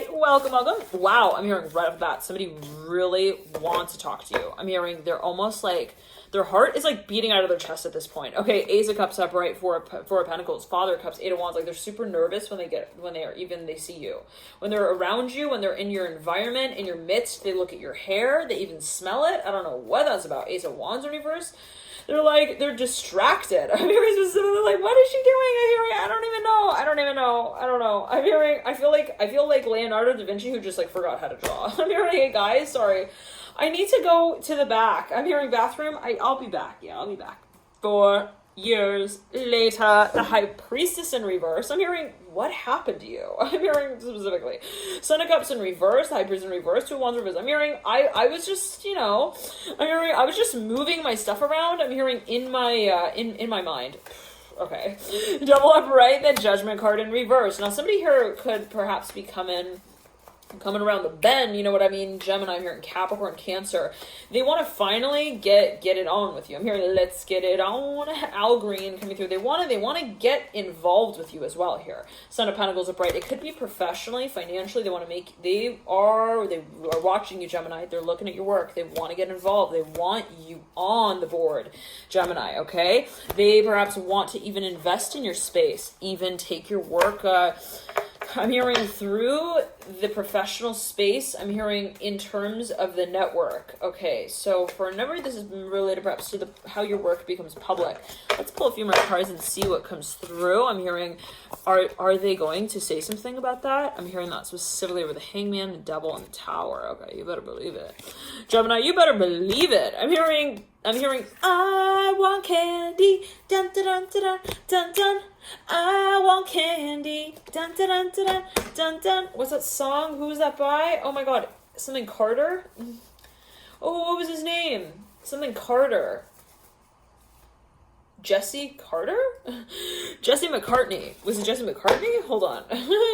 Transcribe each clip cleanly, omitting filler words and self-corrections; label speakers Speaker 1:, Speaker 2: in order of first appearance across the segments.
Speaker 1: right, welcome. Wow, I'm hearing right off the bat, somebody really wants to talk to you. I'm hearing they're almost like, their heart is like beating out of their chest at this point. Okay, Ace of Cups upright, Four of Pentacles, Father of Cups, Eight of Wands. Like they're super nervous when they see you. When they're around you, when they're in your environment, in your midst, they look at your hair, they even smell it. I don't know what that's about. Ace of Wands in reverse. They're distracted. I'm hearing specifically like, what is she doing? I don't even know. I feel like Leonardo da Vinci who just like forgot how to draw. I'm hearing, hey guys, sorry. I need to go to the back. I'm hearing bathroom. I'll be back. Yeah, I'll be back. 4 years later, the High Priestess in reverse. I'm hearing, what happened to you? I'm hearing specifically. Son of Cups in reverse, High Priestess in reverse, Two of Wands in reverse. I'm hearing, I was just, I was just moving my stuff around. I'm hearing in my, in my mind. Okay. Double upright, the Judgment card in reverse. Now, somebody here could perhaps be coming around the bend, you know what I mean? Gemini, I'm hearing Capricorn, Cancer. They want to finally get it on with you. I'm hearing, let's get it on. Al Green coming through. They want to get involved with you as well here. Son of Pentacles upright. It could be professionally, financially. They are watching you, Gemini. They're looking at your work. They want to get involved. They want you on the board, Gemini, okay? They perhaps want to even invest in your space, even take your work, I'm hearing through the professional space. I'm hearing in terms of the network. Okay, so for a number, this is related perhaps to how your work becomes public. Let's pull a few more cards and see what comes through. I'm hearing, are they going to say something about that? I'm hearing that specifically with the Hangman, the Devil, and the Tower. Okay, you better believe it. Gemini, you better believe it. I'm hearing, I want candy, dun dun dun dun dun dun. I want candy, dun dun dun dun dun dun. What's that song? Who was that by? Oh my god, something Carter? Oh, what was his name? Something Carter. Jesse Carter? Jesse McCartney. Was it Jesse McCartney? Hold on.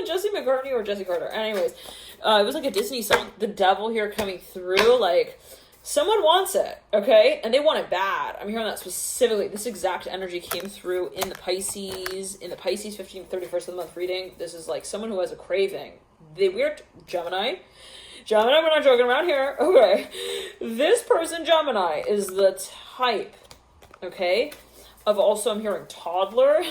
Speaker 1: Jesse McCartney or Jesse Carter? Anyways, it was like a Disney song. The Devil here coming through, like, someone wants it, okay? And they want it bad. I'm hearing that specifically. This exact energy came through in the Pisces 15th, 31st of the month reading. This is like someone who has a craving. Gemini, we're not joking around here. Okay. This person, Gemini, is the type, okay, of also, I'm hearing toddler,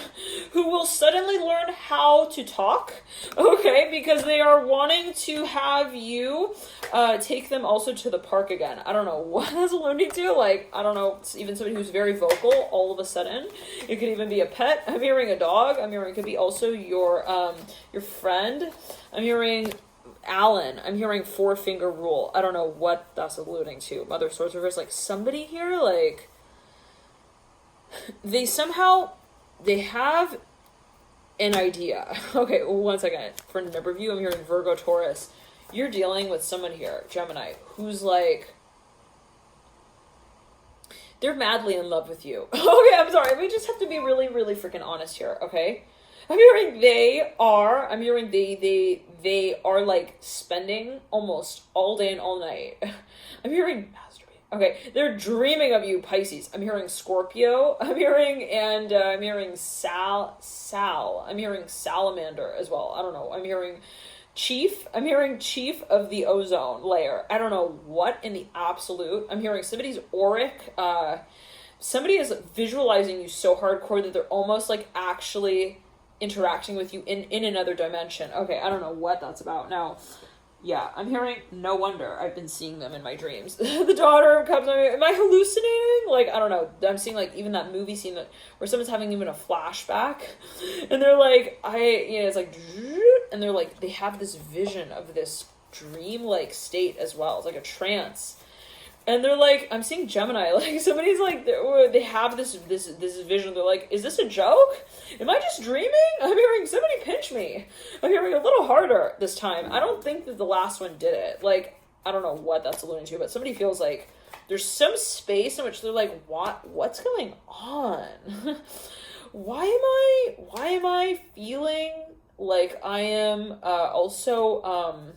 Speaker 1: who will suddenly learn how to talk, okay, because they are wanting to have you take them also to the park again. I don't know what that's alluding to, like, I don't know, even somebody who's very vocal all of a sudden. It could even be a pet. I'm hearing a dog. I'm hearing it could be also your friend. I'm hearing Alan. I'm hearing 4-finger rule. I don't know what that's alluding to. Mother Swords reverse, like somebody here, like, they have an idea. Okay, 1 second. For number view, I'm hearing Virgo, Taurus. You're dealing with someone here, Gemini, who's like, they're madly in love with you. Okay, I'm sorry. We just have to be really, really freaking honest here, okay? I'm hearing they are like spending almost all day and all night. I'm hearing okay, they're dreaming of you, Pisces. I'm hearing Scorpio. I'm hearing Sal. I'm hearing Salamander as well. I don't know. I'm hearing Chief. I'm hearing Chief of the ozone layer. I don't know what in the absolute. I'm hearing somebody's auric. Somebody is visualizing you so hardcore that they're almost like actually interacting with you in another dimension. Okay, I don't know what that's about. Now, yeah, I'm hearing, no wonder I've been seeing them in my dreams. The Daughter of Cups, am I hallucinating? Like, I don't know. I'm seeing, like, even that movie scene where someone's having even a flashback. And they're like, it's like, and they're like, they have this vision of this dream-like state as well. It's like a trance. And they're like, I'm seeing Gemini, like somebody's like, they have this vision. They're like, is this a joke? Am I just dreaming? I'm hearing somebody pinch me. I'm hearing a little harder this time. I don't think that the last one did it. Like, I don't know what that's alluding to, but somebody feels like there's some space in which they're like, what's going on? Why am I feeling like I am also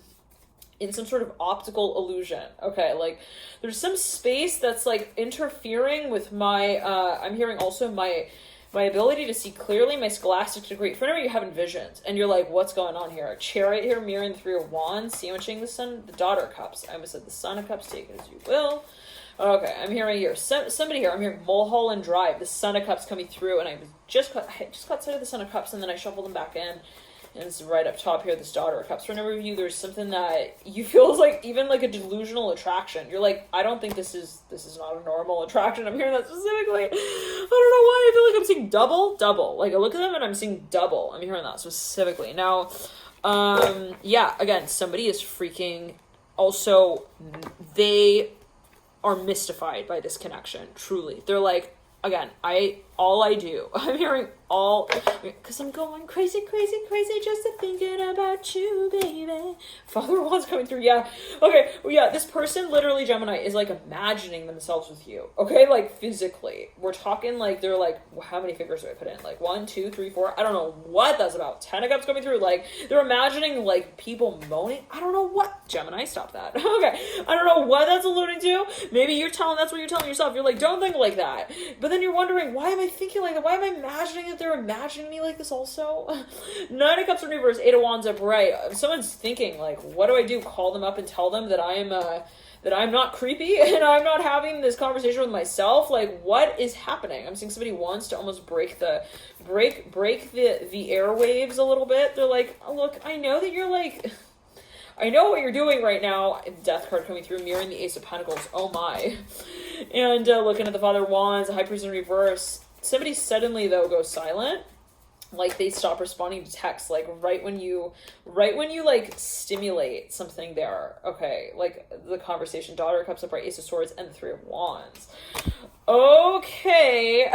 Speaker 1: in some sort of optical illusion? Okay, like there's some space that's like interfering with my I'm hearing also my My ability to see clearly, my scholastic degree. For whenever you're having visions and you're like, what's going on here? Chariot here, mirroring the Three of Wands, sandwiching the Sun, the Daughter of Cups. I almost said the Son of Cups, take it as you will. Okay, I'm hearing here. Somebody here, I'm hearing Mulholland Drive, the Son of Cups coming through, and I just got sight of the Son of Cups, and then I shuffled them back in. And it's right up top here, this Daughter of Cups. For a number of you, there's something that you feel is like even like a delusional attraction. You're like, I don't think this is not a normal attraction. I'm hearing that specifically. I don't know why. I feel like I'm seeing double. Like I look at them and I'm seeing double. I'm hearing that specifically. Now, yeah, again, somebody is freaking. Also, they are mystified by this connection. Truly, they're like, again, I'm hearing because I'm going crazy just thinking about you, baby. Father of Wands coming through, yeah. Okay, well, yeah, this person, literally, Gemini, is, like, imagining themselves with you, okay? Like, physically. We're talking, like, they're like, well, how many fingers do I put in? Like, 1, 2, 3, 4, I don't know what that's about. 10 of Cups coming through, like, they're imagining, like, people moaning. I don't know what. Gemini, stop that. Okay, I don't know what that's alluding to. Maybe that's what you're telling yourself. You're like, don't think like that. But then you're wondering, why am I thinking like that? Why am I imagining that they're imagining me like this also? 9 of Cups in reverse, 8 of Wands upright. Someone's thinking like, what do I do? Call them up and tell them that I'm not creepy and I'm not having this conversation with myself. Like, what is happening? I'm seeing somebody wants to almost break the airwaves a little bit. They're like, oh, look, I know that you're like, I know what you're doing right now. Death card coming through, mirroring the Ace of Pentacles. Oh my. And looking at the Father of Wands, the High Priest in reverse. Somebody suddenly, though, goes silent. Like, they stop responding to text. Like, right when you, like, stimulate something there. Okay, like, the conversation. Daughter of Cups upright, Ace of Swords, and the Three of Wands. Okay.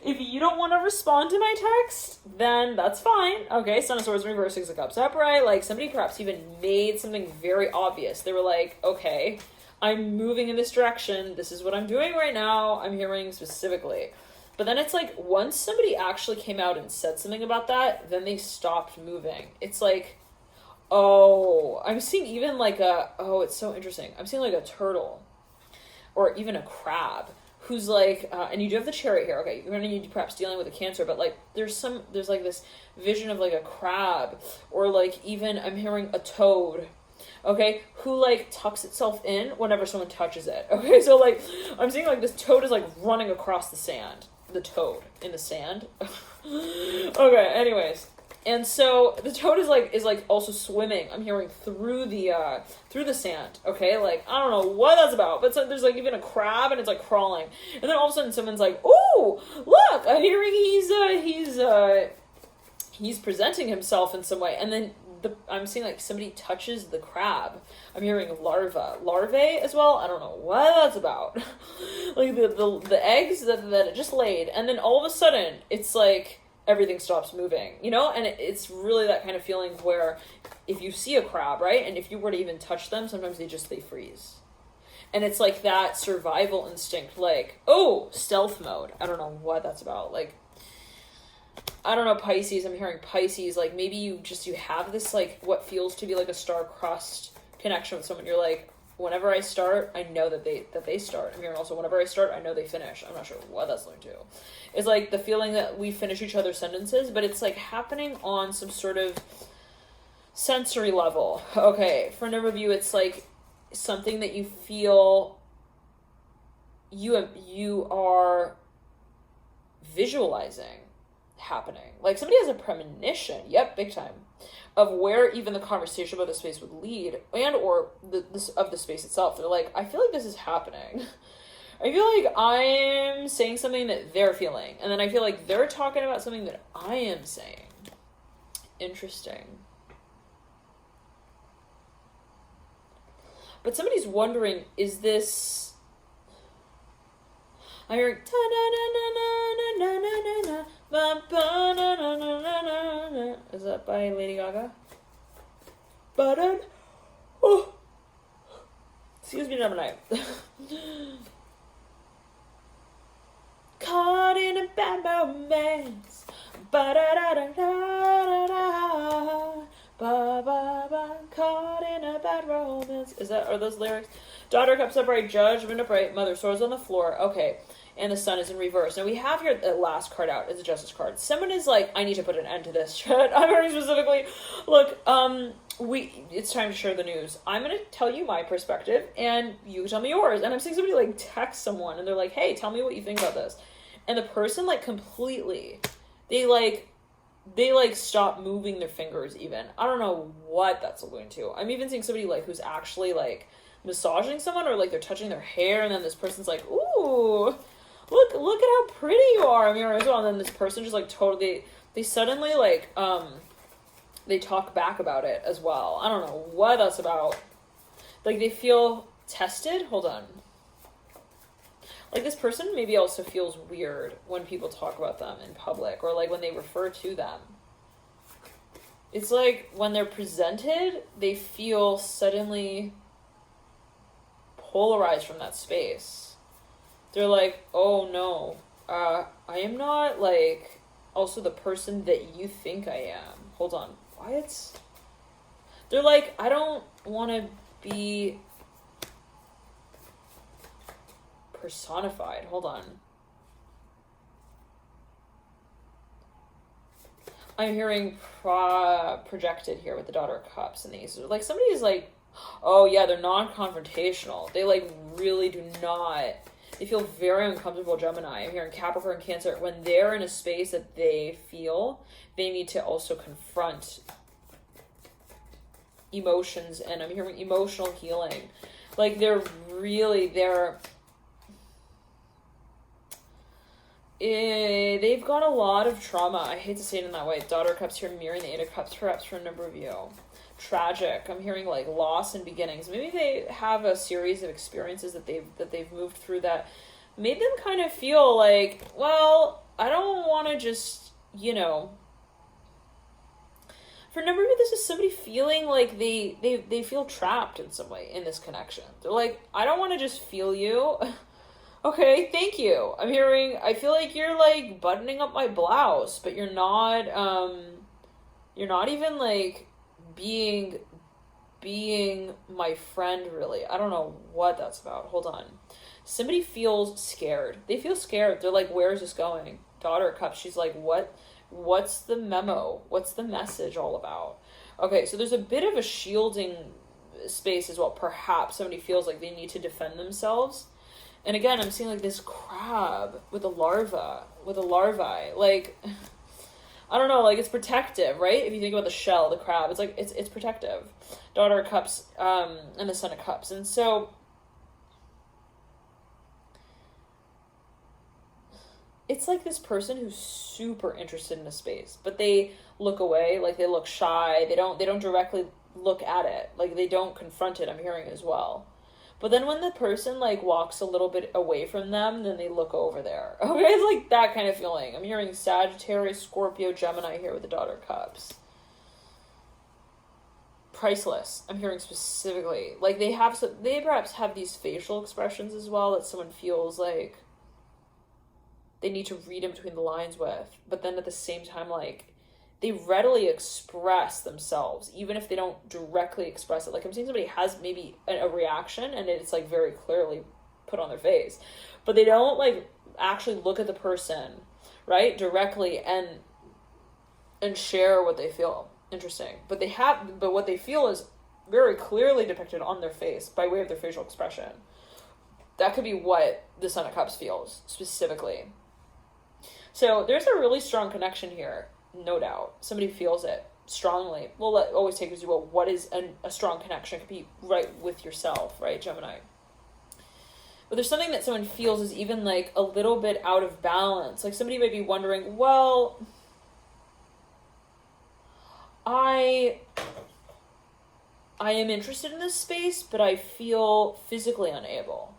Speaker 1: If you don't want to respond to my text, then that's fine. Okay, Son of Swords in reverse, Six of Cups upright. Like, somebody perhaps even made something very obvious. They were like, okay, I'm moving in this direction. This is what I'm doing right now. I'm hearing specifically. But then it's like, once somebody actually came out and said something about that, then they stopped moving. It's like, oh, I'm seeing even like it's so interesting. I'm seeing like a turtle or even a crab who's like, and you do have the Chariot here. Okay, you're going to need perhaps dealing with a Cancer, but like there's like this vision of like a crab or like even I'm hearing a toad. Okay, who like tucks itself in whenever someone touches it. Okay, so like I'm seeing like this toad is like running across the sand. The toad in the sand. Okay, anyways. And so the toad is like also swimming. I'm hearing through the sand. Okay, like I don't know what that's about, but so there's like even a crab and it's like crawling. And then all of a sudden someone's like, "Ooh, look! I'm hearing he's presenting himself in some way." And then I'm seeing like somebody touches the crab. I'm hearing larvae as well. I don't know what that's about. Like the eggs that it just laid, and then all of a sudden it's like everything stops moving, you know? And it's really that kind of feeling where if you see a crab, right, and if you were to even touch them, sometimes they freeze. And it's like that survival instinct, like, oh, stealth mode. I don't know what that's about. Like, I don't know, Pisces, I'm hearing Pisces, like maybe you have this like what feels to be like a star-crossed connection with someone. You're like, whenever I start, I know that they start. I'm hearing also whenever I start, I know they finish. I'm not sure what that's linked to. It's like the feeling that we finish each other's sentences, but it's like happening on some sort of sensory level. Okay, for a number of you, it's like something that you feel you are visualizing happening. Like somebody has a premonition, yep, big time, of where even the conversation about the space would lead and or the space itself. They're like, I feel like this is happening. I feel like I'm saying something that they're feeling, and then I feel like they're talking about something that I am saying. Interesting. But somebody's wondering, is this... I'm hearing... Is that by Lady Gaga? Button. Oh. Excuse me, Gemini. Caught in a bad romance. Caught in a bad romance. Are those lyrics? Daughter cups upright, judgment upright, mother swords on the floor. Okay. and the Sun is in reverse. Now we have here the last card out is a Justice card. Someone is like, I need to put an end to this shit. I'm very specifically, look, it's time to share the news. I'm going to tell you my perspective and you tell me yours. And I'm seeing somebody like text someone and they're like, hey, tell me what you think about this. And the person like completely, they stop moving their fingers even. I don't know what that's alluding to. I'm even seeing somebody like who's actually like massaging someone, or like they're touching their hair, and then this person's like, ooh, look at how pretty you are. I'm here as well. And then this person just like totally, they suddenly like, they talk back about it as well. I don't know what that's about. Like they feel tested. Hold on. Like this person maybe also feels weird when people talk about them in public, or like when they refer to them. It's like when they're presented, they feel suddenly polarized from that space. They're like, oh no, I am not like also the person that you think I am. Hold on. What? They're like, I don't want to be personified. Hold on. I'm hearing projected here with the Daughter of Cups and these. Like somebody is like, oh yeah, they're non-confrontational. They like really do not. They feel very uncomfortable, Gemini. I'm hearing Capricorn, Cancer. When they're in a space that they feel, they need to also confront emotions. And I'm hearing emotional healing. Like they've got a lot of trauma. I hate to say it in that way. Daughter of Cups here mirroring the Eight of Cups, perhaps for a number of you. Tragic. I'm hearing like loss and beginnings. Maybe they have a series of experiences that they've moved through that made them kind of feel like, well, I don't want to just, for a number of you, this is somebody feeling like they feel trapped in some way in this connection. They're like, I don't want to just feel you. Okay, thank you. I feel like you're like buttoning up my blouse, but you're not even like being my friend, really. I don't know what that's about. Hold on. Somebody feels scared. They feel scared. They're like, where is this going? Daughter of Cups, she's like, what's the memo? What's the message all about? Okay, so there's a bit of a shielding space as well. Perhaps somebody feels like they need to defend themselves. And again, I'm seeing like this crab with a larvae. Like, I don't know, like it's protective, right? If you think about the shell, the crab, it's like, it's protective. Daughter of Cups, and the Son of Cups. And so it's like this person who's super interested in a space, but they look away, like they look shy. They don't directly look at it. Like they don't confront it, I'm hearing as well. But then when the person like walks a little bit away from them, then they look over there. Okay, it's like that kind of feeling. I'm hearing Sagittarius, Scorpio, Gemini here with the Daughter of Cups. Priceless. I'm hearing specifically. Like they perhaps have these facial expressions as well that someone feels like they need to read in between the lines with. But then at the same time, like they readily express themselves, even if they don't directly express it. Like I'm seeing somebody has maybe a reaction and it's like very clearly put on their face, but they don't like actually look at the person, right, directly and share what they feel. Interesting. But what they feel is very clearly depicted on their face by way of their facial expression. That could be what the Son of Cups feels specifically. So there's a really strong connection here. No doubt. Somebody feels it strongly. We'll always take as you will. What is a strong connection? It could be right with yourself, right, Gemini? But there's something that someone feels is even like a little bit out of balance. Like somebody might be wondering, well, I am interested in this space, but I feel physically unable.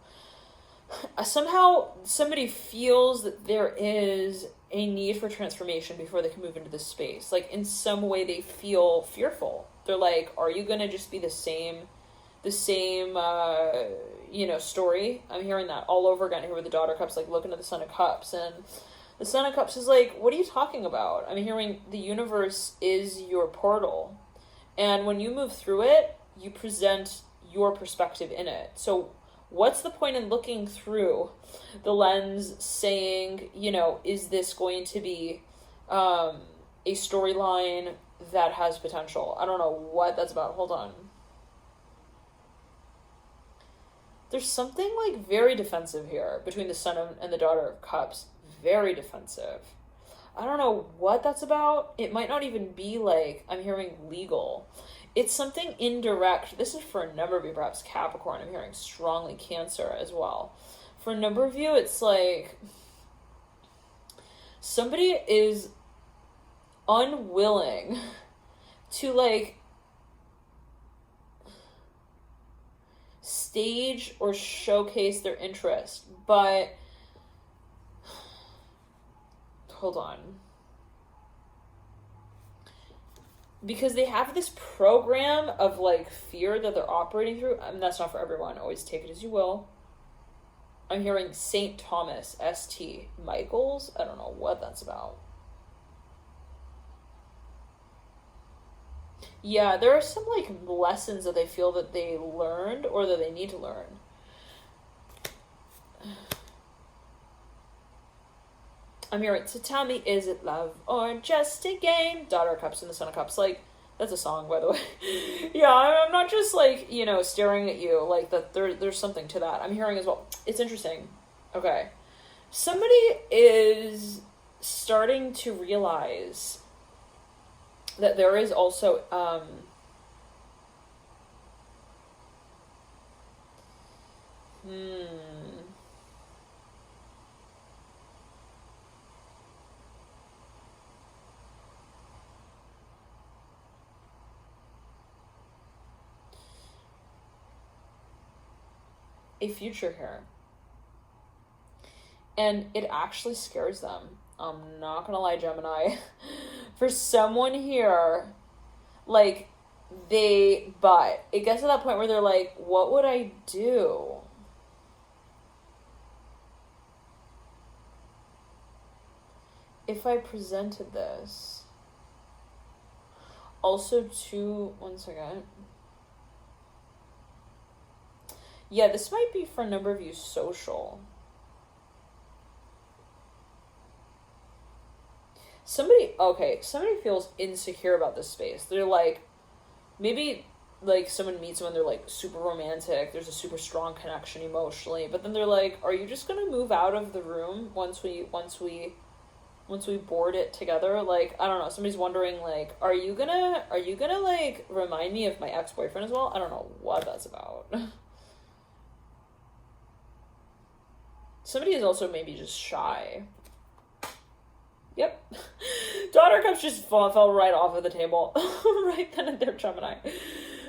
Speaker 1: Somehow somebody feels that there is a need for transformation before they can move into this space. Like in some way they feel fearful. They're like, are you going to just be the same, story? I'm hearing that all over again here with the Daughter of Cups, like looking at the Son of Cups. And the Son of Cups is like, what are you talking about? I'm hearing the universe is your portal. And when you move through it, you present your perspective in it. So What's the point in looking through the lens saying, you know, is this going to be a storyline that has potential? I don't know what that's about. Hold on. There's something like very defensive here between the Sun and the Daughter of Cups. Very defensive. I don't know what that's about. It might not even be like, I'm hearing legal. It's something indirect. This is for a number of you, perhaps Capricorn. I'm hearing strongly Cancer as well. For a number of you, it's like somebody is unwilling to like stage or showcase their interest, but hold on. Because they have this program of like fear that they're operating through. I mean, that's not for everyone. Always take it as you will. I'm hearing St. Thomas, St. Michael's. I don't know what that's about. Yeah, there are some like lessons that they feel that they learned or that they need to learn. I'm hearing, so tell me, is it love or just a game? Daughter of Cups and the Son of Cups. Like, that's a song, by the way. Yeah, I'm not just like, you know, staring at you. Like, that there's something to that. I'm hearing as well. It's interesting. Okay. Somebody is starting to realize that there is also, a future here. And it actually scares them. I'm not gonna lie, Gemini. For someone here, like, but it gets to that point where they're like, what would I do? If I presented this. Also, one second. Yeah, this might be for a number of you social. Somebody feels insecure about this space. They're like, maybe like someone meets someone, they're like super romantic. There's a super strong connection emotionally, but then they're like, are you just gonna move out of the room once we board it together? Like, I don't know. Somebody's wondering like, are you gonna like remind me of my ex-boyfriend as well? I don't know what that's about. Somebody is also maybe just shy. Yep. Daughter Cups just fell right off of the table. Right then and there, Gemini.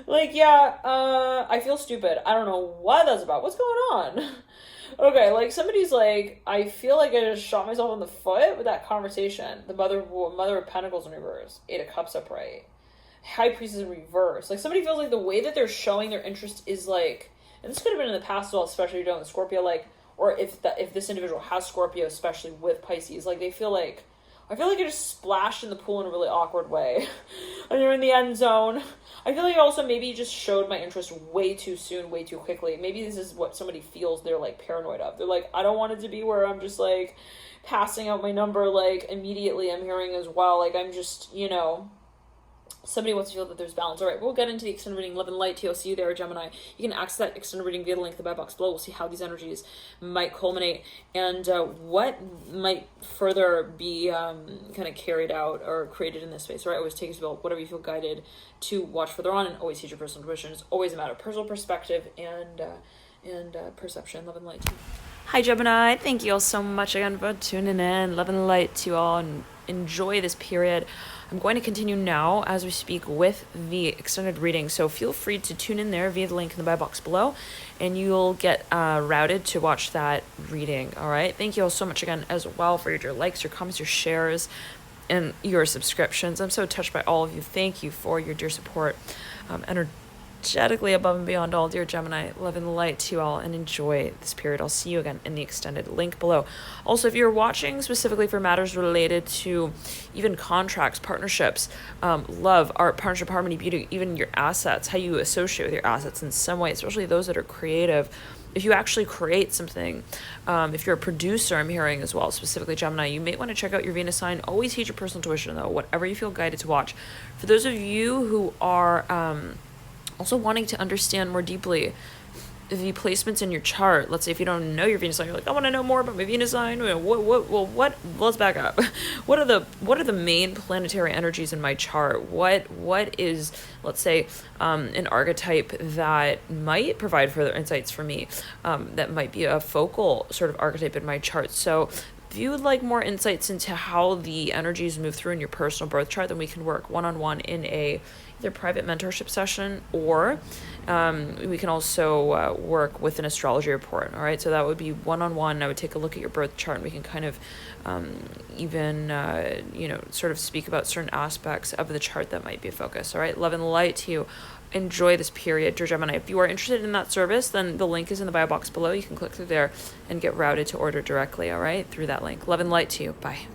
Speaker 1: Like, yeah, I feel stupid. I don't know what that's about. What's going on? Okay, like, somebody's like, I feel like I just shot myself in the foot with that conversation. The Mother of Pentacles in reverse. Eight of Cups upright. High Priestess in reverse. Like, somebody feels like the way that they're showing their interest is like, and this could have been in the past as well, especially if you're dealing with Scorpio, like, or if this individual has Scorpio, especially with Pisces, like, they feel like, I feel like I just splashed in the pool in a really awkward way. And you're in the end zone. I feel like I also maybe just showed my interest way too soon, way too quickly. Maybe this is what somebody feels they're, like, paranoid of. They're like, I don't want it to be where I'm just, like, passing out my number, like, immediately. I'm hearing as well. Like, I'm just, you know, somebody wants to feel that there's balance. All right, we'll get into the extended reading. Love and light to you. I'll see you there, Gemini. You can access that extended reading via the link in the bio box below. We'll see how these energies might culminate and what might further be kind of carried out or created in this space. All right, always take as well whatever you feel guided to watch further on, and always use your personal intuition. It's always a matter of personal perspective and perception. Love and light to you. Hi, Gemini. Thank you all so much again for tuning in. Love and light to you all, and enjoy this period. I'm going to continue now as we speak with the extended reading, so feel free to tune in there via the link in the bio box below, and you'll get routed to watch that reading. All right, thank you all so much again as well for your likes, your comments, your shares, and your subscriptions. I'm so touched by all of you. Thank you for your dear support. Energetically above and beyond all, dear Gemini. Love and light to you all, and enjoy this period. I'll see you again in the extended link below. Also, if you're watching specifically for matters related to even contracts, partnerships, love, art, partnership, harmony, beauty, even your assets, how you associate with your assets in some way, especially those that are creative, if you actually create something, if you're a producer, I'm hearing as well, specifically Gemini, you may want to check out your Venus sign. Always heed your personal intuition though, whatever you feel guided to watch. For those of you who are also wanting to understand more deeply the placements in your chart, let's say if you don't know your Venus sign, you're like, I want to know more about my Venus sign. Let's back up. What are the main planetary energies in my chart? What is, let's say, an archetype that might provide further insights for me, that might be a focal sort of archetype in my chart. So if you would like more insights into how the energies move through in your personal birth chart, then we can work one-on-one in a either private mentorship session, or we can also work with an astrology report. All right, so that would be one-on-one. I would take a look at your birth chart, and we can kind of even sort of speak about certain aspects of the chart that might be a focus. All right, love and light to you. Enjoy this period, dear Gemini. If you are interested in that service, then the link is in the bio box below. You can click through there and get routed to order directly, all right, through that link. Love and light to you. Bye.